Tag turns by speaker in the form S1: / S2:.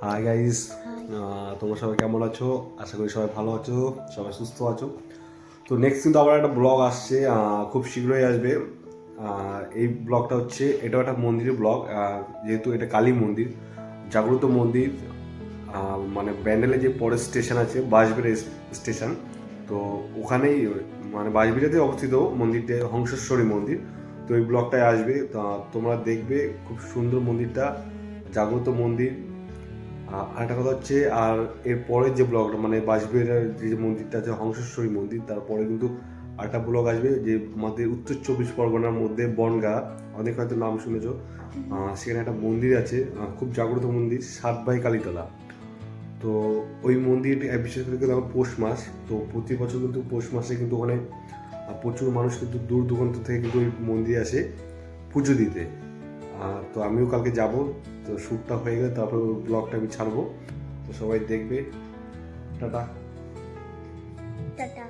S1: Hi guys, তোমরা সবাই কেমন আছো? আশা করি সবাই ভালো আছো, সবাই সুস্থ আছো। তো নেক্সট কিন্তু আবার একটা ব্লগ আসছে, খুব শীঘ্রই আসবে। এই ব্লগটা হচ্ছে, এটাও একটা মন্দিরের ব্লগ। যেহেতু এটা কালী মন্দির, জাগ্রত মন্দির, মানে ব্যান্ডেলে যে পরের স্টেশন আছে বাঁশবেড়া স্টেশন, তো ওখানেই মানে বাঁশবেড়াতে অবস্থিত মন্দিরটা, হংসেশ্বরী মন্দির। তো এই ব্লগটায় আসবে, তোমরা দেখবে, খুব সুন্দর মন্দিরটা, জাগ্রত মন্দির। আরেকটা কথা হচ্ছে, আর এর পরের যে ব্লগটা মানে বাঁশবেড়ার যে মন্দিরটা আছে হংসেশ্বরী মন্দির, তারপরে কিন্তু আরেকটা ব্লগ আসবে যে আমাদের উত্তর চব্বিশ পরগনার মধ্যে বনগাঁ, অনেক হয়তো নাম শুনেছো। সেখানে একটা মন্দির আছে, খুব জাগ্রত মন্দির, সাতবাই কালীতলা। তো ওই মন্দির বিশেষ করে কিন্তু এখন পৌষ মাস, তো প্রতি বছর কিন্তু পৌষ মাসে কিন্তু ওখানে প্রচুর মানুষ কিন্তু দূর দূরান্ত থেকে কিন্তু ওই মন্দিরে আসে পুজো দিতে। তো আমিও কালকে যাব। তো শ্যুটটা হয়ে গেলে তারপর ব্লগটা আমি ছাড়বো, তো সবাই দেখবে। টাটা।
S2: টাটা।